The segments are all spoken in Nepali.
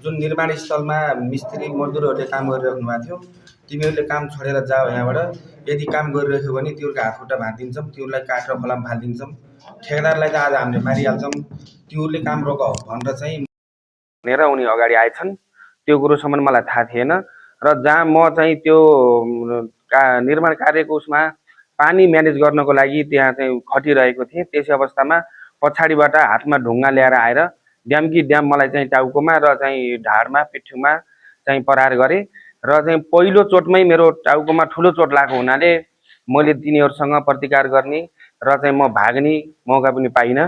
जुन निर्माण स्थलमा मिस्त्री मजदुरहरूले काम गरिराख्नु भएको थियो, तिमीहरूले काम छोडेर जाऊ यहाँबाट। यदि काम गरिरहेको भने तिमीहरूको हात खुट्टा भाँचिदिन्छौँ, तिमीहरूलाई काठ र फलाम फालिदिन्छौँ, ठेकेदारलाई त आज हामीले मारिहाल्छौँ, तिमीहरूले काम रोकाऊ भनेर चाहिँ भनेर उनी अगाडि आएछन्। त्यो कुरोसम्म मलाई थाहा थिएन र जहाँ म चाहिँ त्यो निर्माण कार्यको उसमा पानी म्यानेज गर्नको लागि त्यहाँ चाहिँ खटिरहेको थिएँ। त्यसै अवस्थामा पछाडिबाट हातमा ढुङ्गा ल्याएर आएर ड्याम मलाई चाहिँ टाउकोमा र चाहिँ ढाडमा पिठ्युमा चाहिँ प्रहार गरे र चाहिँ पहिलो चोटमै मेरो टाउकोमा ठुलो चोट लागेको हुनाले मैले तिनीहरूसँग प्रतिकार गर्ने र चाहिँ म भाग्ने मौका पनि पाइनँ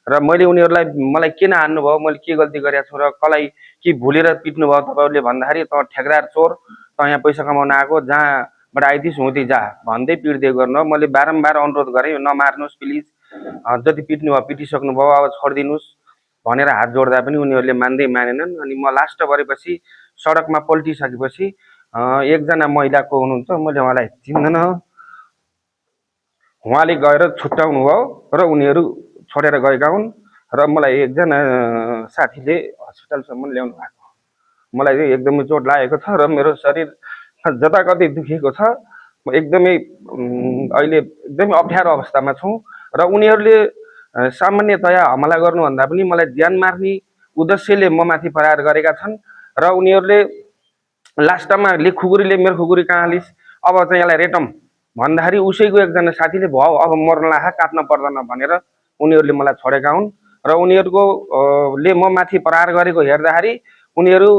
र मैले उनीहरूलाई मलाई किन हान्नुभयो, मैले के गल्ती गरेको छु र कसलाई के भुलेर पिट्नु भयो तपाईँहरूले भन्दाखेरि त ठेकेदार चोर, त यहाँ पैसा कमाउन आएको, जहाँबाट आइदिस् हुँदै जा भन्दै पिट्दै गर्नु। मैले बारम्बार अनुरोध गरेँ नमार्नुहोस् प्लिज, जति पिट्नु भयो पिटिसक्नु भयो, अब छोडिदिनुहोस् भनेर हात जोड्दा पनि उनीहरूले मान्दै मानेनन्। अनि म लास्ट परेपछि सडकमा पल्टिसकेपछि एकजना महिलाको हुनुहुन्छ, मैले उहाँलाई चिन्दैन, उहाँले गएर छुट्याउनु भयो र उनीहरू छोडेर गएका हुन् र मलाई एकजना साथीले हस्पिटलसम्म ल्याउनु भएको। मलाई चाहिँ एकदमै चोट लागेको छ र मेरो शरीर जताकतै दुखेको छ। म एकदमै अहिले एकदमै अप्ठ्यारो अवस्थामा छु र उनीहरूले सामान्यतया हमला गर्नुभन्दा पनि मलाई ज्यान मार्ने उद्देश्यले म माथि प्रहार गरेका छन् र उनीहरूले लास्टमा खुकुरीले मेरो खुकुरी कहाँ लिस्, अब चाहिँ यसलाई रेटम भन्दाखेरि उसैको एकजना साथीले भाउ अब मर्न लाखा काट्न पर्दैन भनेर उनीहरूले मलाई छोडेका हुन् र उनीहरूको ले म माथि प्रहार गरेको हेर्दाखेरि उनीहरू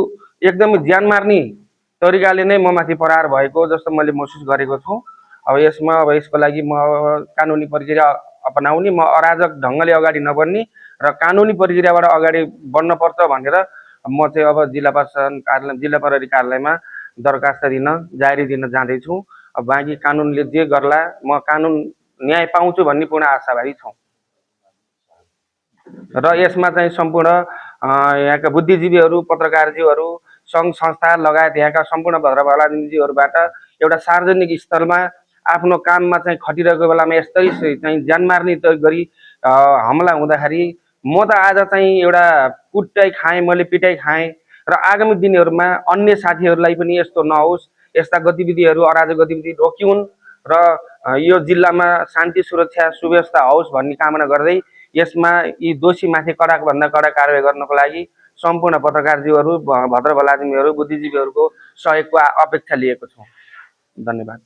एकदमै ज्यान मार्ने तरिकाले नै म माथि प्रहार भएको जस्तो मैले महसुस गरेको छु। अब यसको लागि म कानुनी प्रक्रिया अपनाउने, म अराजक ढङ्गले अगाडि नबढ्ने र कानुनी प्रक्रियाबाट अगाडि बढ्न पर्छ भनेर म चाहिँ अब जिल्ला प्रशासन कार्यालय, जिल्ला प्रहरी कार्यालयमा दरखास्त दिन, जारी दिन जाँदैछु। अब बाँकी कानुनले जे गर्ला म कानुन न्याय पाउँछु भन्ने पूर्ण आशावादी छु र यसमा चाहिँ सम्पूर्ण यहाँका बुद्धिजीवीहरू, पत्रकारजीहरू, सङ्घ संस्था लगायत यहाँका सम्पूर्ण भद्रभलाजीहरूबाट एउटा सार्वजनिक स्थलमा आफ्नो काममा चाहिँ खटिरहेको बेलामा यस्तै चाहिँ ज्यान मार्ने गरी हमला हुँदाखेरि म त आज चाहिँ एउटा कुटाइ खाएँ, मैले पिटाइ खाएँ र आगामी दिनहरूमा अन्य साथीहरूलाई पनि यस्तो नहोस्, यस्ता गतिविधिहरू, अराजक गतिविधि रोकिउन् र यो जिल्लामा शान्ति सुरक्षा सुव्यवस्था होस् भन्ने कामना गर्दै यसमा यी दोषीमाथि कडाभन्दा कडा कारवाही गर्नको लागि सम्पूर्ण पत्रकारजीहरू, भद्रभलाजीहरू, बुद्धिजीवीहरूको सहयोगको अपेक्षा लिएको छु। धन्यवाद।